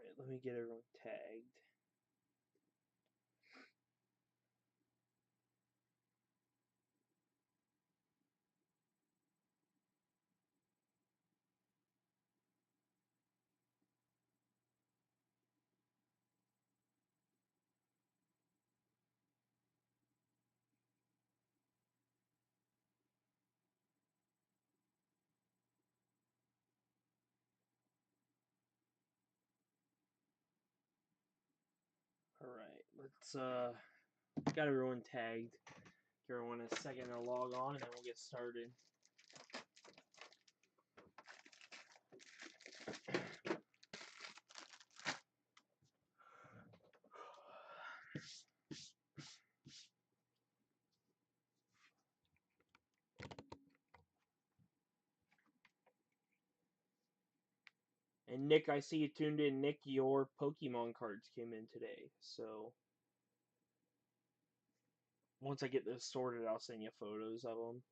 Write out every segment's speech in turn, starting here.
Alright, let me get everyone tagged. Alright, let's got everyone tagged. Give everyone a second to log on and then we'll get started. And Nick, I see you tuned in. Nick, your Pokemon cards came in today. So once I get those sorted, I'll send you photos of them.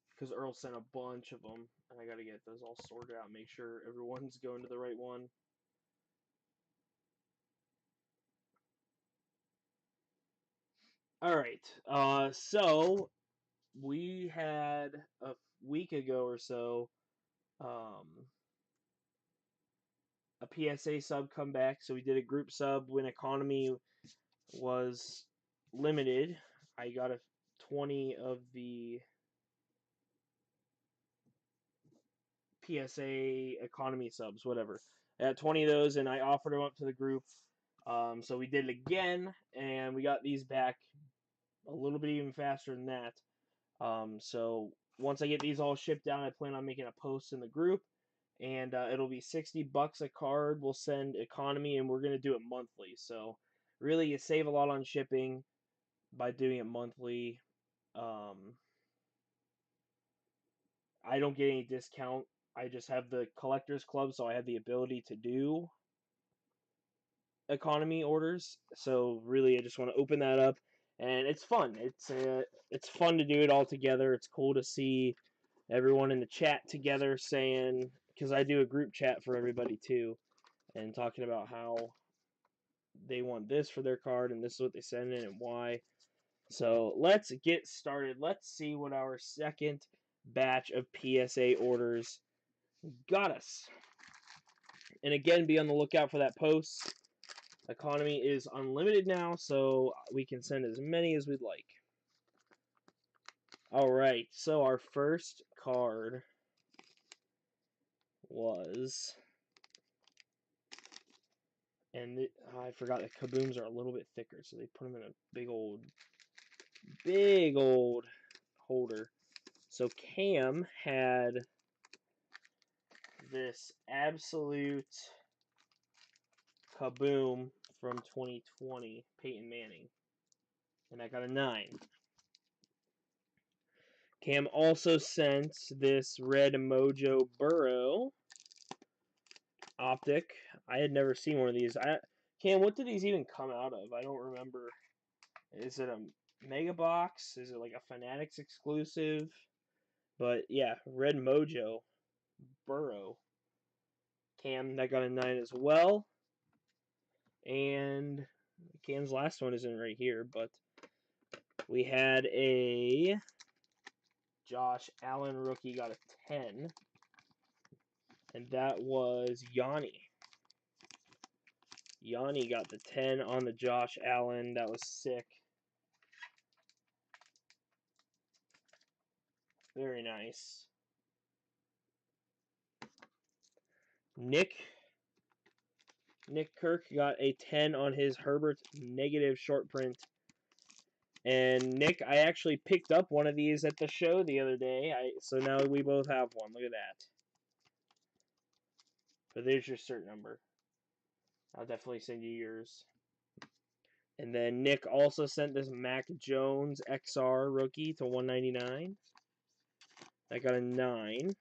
Because Earl sent a bunch of them. And I got to get those all sorted out. Make sure everyone's going to the right one. Alright. So we had a week ago or so a PSA sub come back. So we did a group sub when economy was limited. I got 20 of the PSA economy subs, whatever. I got 20 of those, and I offered them up to the group. So we did it again, and we got these back a little bit even faster than that. So once I get these all shipped out, I plan on making a post in the group, and it'll be $60 a card. We'll send economy, and we're gonna do it monthly. So really, you save a lot on shipping by doing it monthly. I don't get any discount. I just have the collectors club, so I have the ability to do economy orders. So really, I just want to open that up, and it's fun. It's fun to do it all together. It's cool to see everyone in the chat together saying, because I do a group chat for everybody too, and talking about how they want this for their card and this is what they send in and why. So let's get started. Let's see what our second batch of PSA orders got us. And again, be on the lookout for that post. Economy is unlimited now, so we can send as many as we'd like. Alright, so our first card was... And I forgot the kabooms are a little bit thicker, so they put them in a big old holder. So Cam had this absolute kaboom from 2020, Peyton Manning. And I got a 9. Cam also sent this red Mojo Burrow optic. I had never seen one of these. Cam, what did these even come out of? I don't remember. Is it a Mega Box? Is it like a Fanatics exclusive? But yeah, red Mojo Burrow. Cam, that got a 9 as well. And Cam's last one isn't right here, but we had a Josh Allen rookie, got a 10. And that was Yanni. Yanni got the 10 on the Josh Allen. That was sick. Very nice. Nick Kirk got a 10 on his Herbert negative short print. And Nick, I actually picked up one of these at the show the other day. So now we both have one. Look at that. But there's your cert number. I'll definitely send you yours. And then Nick also sent this Mac Jones XR rookie to 199. I got a 9.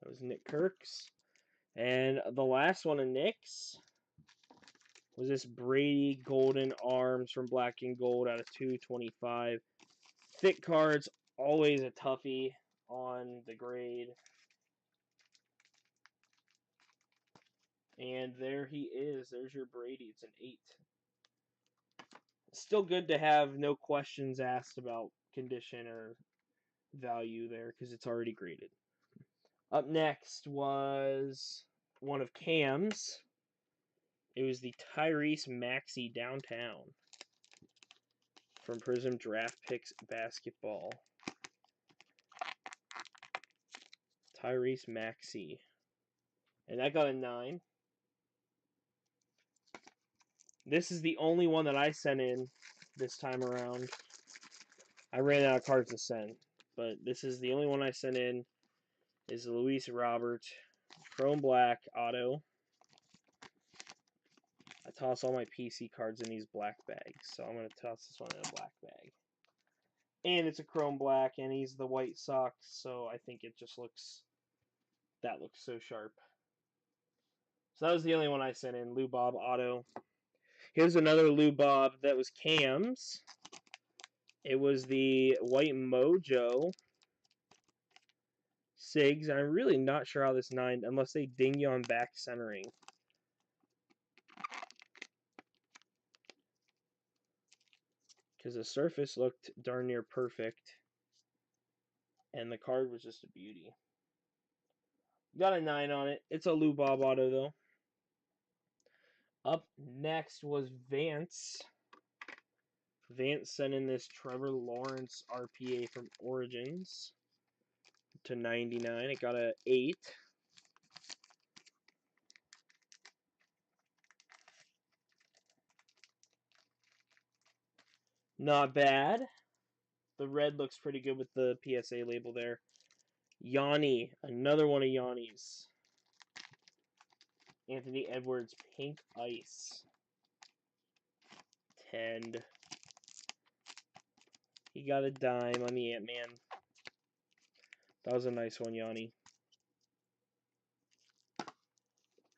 That was Nick Kirk's. And the last one of Nick's was this Brady Golden Arms from Black and Gold out of 225. Thick cards, always a toughie on the grade. And there he is. There's your Brady. It's an 8. Still good to have no questions asked about condition or value there because it's already graded. Up next was one of Cam's. It was the Tyrese Maxey Downtown from Prism Draft Picks Basketball. Tyrese Maxey. And that got a 9. This is the only one that I sent in this time around. I ran out of cards to send, but this is the only one I sent in. Is Luis Robert Chrome Black Auto. I toss all my PC cards in these black bags, so I'm going to toss this one in a black bag. And it's a Chrome Black, and he's the White Sox, so I think it just looks... That looks so sharp. So that was the only one I sent in, Lou Bob Auto. Here's another Lou Bob that was Cam's. It was the White Mojo Sigs. I'm really not sure how this 9, unless they ding you on back centering. Because the surface looked darn near perfect. And the card was just a beauty. Got a 9 on it. It's a Lou Bob Auto, though. Up next was Vance. Vance sent in this Trevor Lawrence RPA from Origins to 99. It got a 8. Not bad. The red looks pretty good with the PSA label there. Yanni, another one of Yanni's. Anthony Edwards, Pink Ice. 10. He got a dime on the Ant-Man. That was a nice one, Yanni.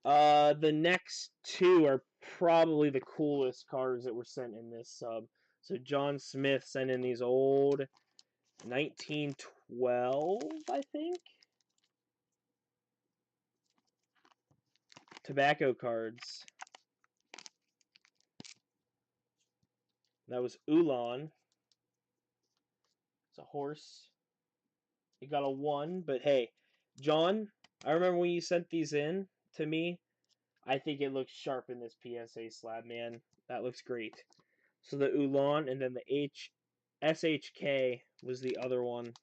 The next two are probably the coolest cards that were sent in this sub. So John Smith sent in these old 1912, I think, tobacco cards. That was Ulan. It's a horse. It got a 1, but hey, John, I remember when you sent these in to me. I think it looks sharp in this PSA slab, man. That looks great. So the Ulan, and then the SHK was the other one.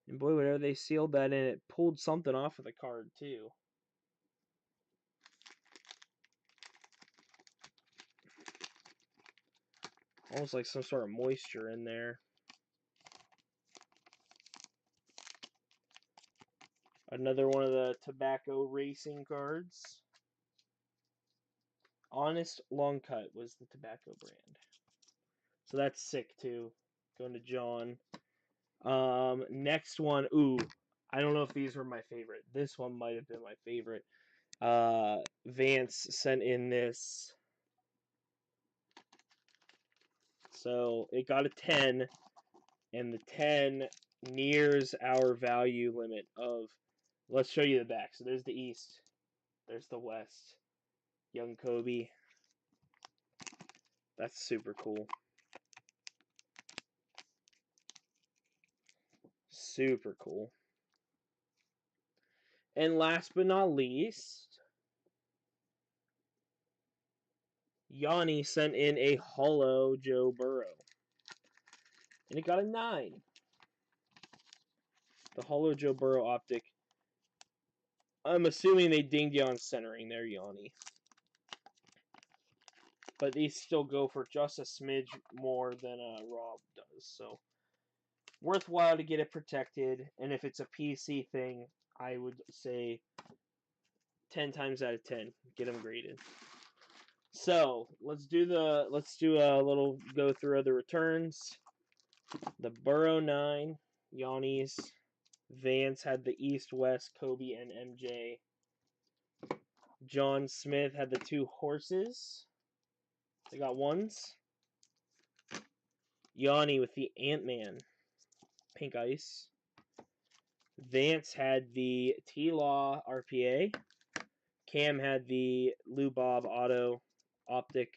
And boy, whenever they sealed that in, it pulled something off of the card, too. Almost like some sort of moisture in there. Another one of the tobacco racing cards. Honest Long Cut was the tobacco brand. So that's sick, too. Going to John. Next one. Ooh, I don't know if these were my favorite. This one might have been my favorite. Vance sent in this. So it got a 10, and the 10 nears our value limit of... Let's show you the back. So there's the East. There's the West. Young Kobe. That's super cool. Super cool. And last but not least, Yanni sent in a holo Joe Burrow. And it got a 9. The holo Joe Burrow optic. I'm assuming they dinged you on centering there, Yanni. But these still go for just a smidge more than Rob does. So, worthwhile to get it protected. And if it's a PC thing, I would say 10 times out of 10, get them graded. So, let's do a little go through of the returns. The Burrow 9, Yanni's. Vance had the East, West, Kobe, and MJ. John Smith had the 2 horses. They got 1s. Yanni with the Ant-Man pink ice. Vance had the T-Law RPA. Cam had the Lou Bob Auto Optic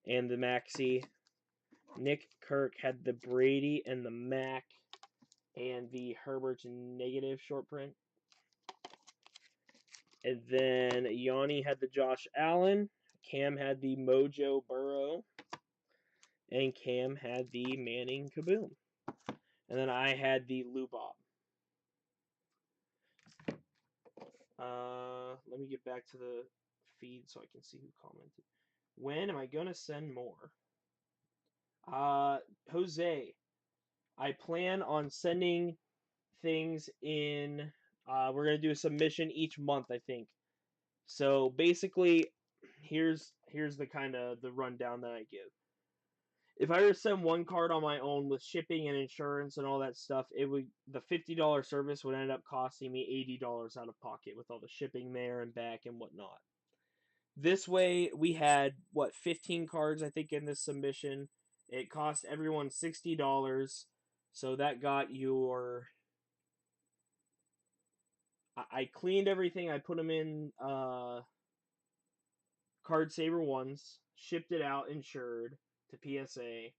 and the Maxi. Nick Kirk had the Brady and the Mac and the Herbert's negative short print. And then Yanni had the Josh Allen. Cam had the Mojo Burrow. And Cam had the Manning Kaboom. And then I had the Lou Bob. Let me get back to the feed so I can see who commented. When am I going to send more? Jose, I plan on sending things in. We're going to do a submission each month, I think. So basically, here's the kind of the rundown that I give. If I were to send one card on my own with shipping and insurance and all that stuff, the $50 service would end up costing me $80 out of pocket with all the shipping there and back and whatnot. This way, we had 15 cards I think in this submission. It cost everyone $60, so that got your. I cleaned everything. I put them in Card Saver ones, shipped it out insured to PSA.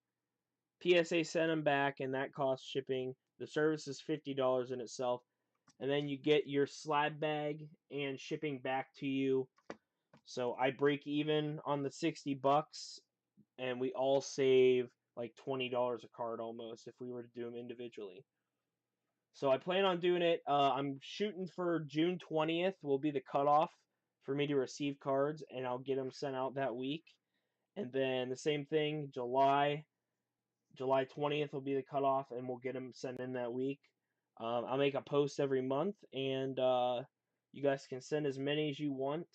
PSA sent them back, and that cost shipping. The service is $50 in itself. And then you get your slab bag and shipping back to you. So I break even on the $60, and we all save like $20 a card almost if we were to do them individually. So I plan on doing it. I'm shooting for June 20th will be the cutoff for me to receive cards, and I'll get them sent out that week. And then the same thing, July 20th will be the cutoff, and we'll get them sent in that week. I'll make a post every month, and you guys can send as many as you want,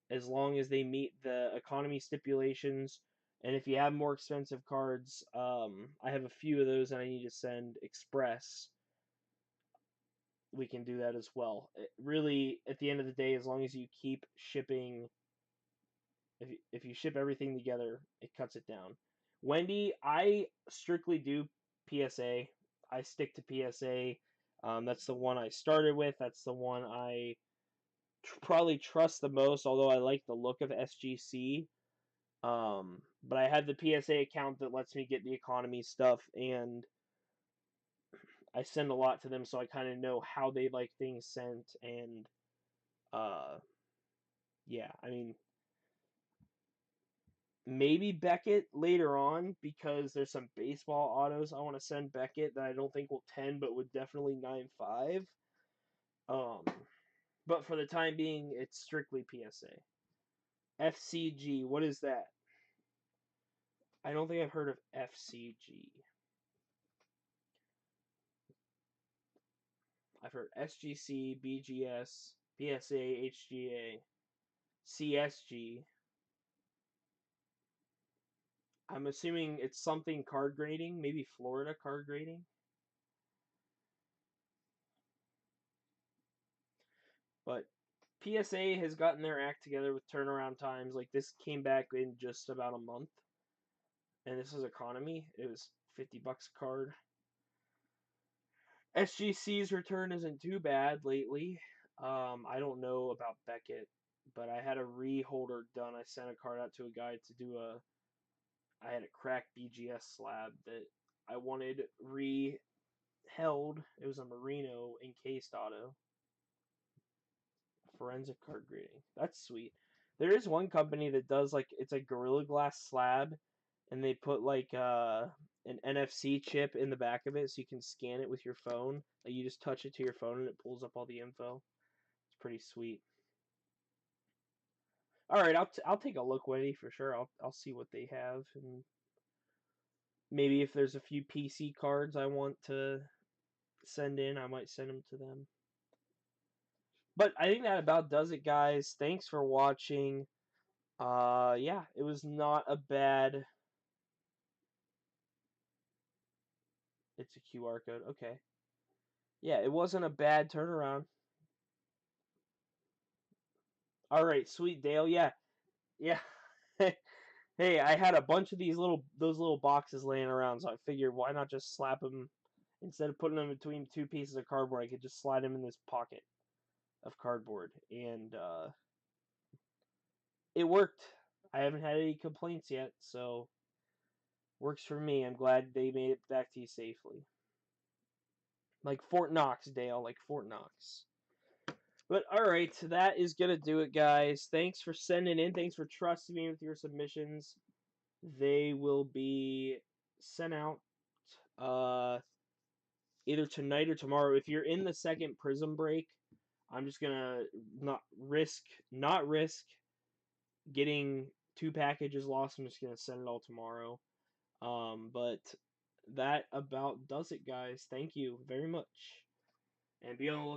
as long as they meet the economy stipulations. And if you have more expensive cards, I have a few of those that I need to send express. We can do that as well. Really, at the end of the day, as long as you keep shipping, if you ship everything together, it cuts it down. Wendy, I strictly do PSA. I stick to PSA. That's the one I started with. That's the one I probably trust the most, although I like the look of SGC. But I have the PSA account that lets me get the economy stuff, and I send a lot to them, so I kind of know how they like things sent, and yeah, I mean, maybe Beckett later on, because there's some baseball autos I want to send Beckett that I don't think will 10, but would definitely 9.5. But for the time being, it's strictly PSA. FCG, what is that? I don't think I've heard of FCG. I've heard SGC, BGS, PSA, HGA, CSG. I'm assuming it's something card grading, maybe Florida card grading. But PSA has gotten their act together with turnaround times. Like, this came back in just about a month. And this is economy. It was $50 a card. SGC's return isn't too bad lately. I don't know about Beckett, but I had a reholder done. I sent a card out to a guy to do I had a cracked BGS slab that I wanted re-held. It was a Merino encased auto. Forensic card grading. That's sweet. There is one company that does, like, it's a Gorilla Glass slab, and they put like an NFC chip in the back of it, so you can scan it with your phone. Like, you just touch it to your phone and it pulls up all the info. It's pretty sweet. All right, I'll take a look, Wendy, for sure. I'll see what they have, and maybe if there's a few PC cards I want to send in, I might send them to them. But I think that about does it, guys. Thanks for watching. Yeah, it was not a bad. It's a QR code. Okay. Yeah, it wasn't a bad turnaround. All right, sweet Dale. Yeah, yeah. Hey, I had a bunch of those little boxes laying around, so I figured why not just slap them instead of putting them between two pieces of cardboard. I could just slide them in this pocket of cardboard, and it worked. I haven't had any complaints yet, so works for me. I'm glad they made it back to you safely. Like Fort Knox, Dale, like Fort Knox. But alright, that is going to do it, guys. Thanks for sending in. Thanks for trusting me with your submissions. They will be sent out either tonight or tomorrow. If you're in the second Prism break, I'm just going to not risk getting two packages lost. I'm just going to send it all tomorrow. But that about does it, guys. Thank you very much. And be on the lookout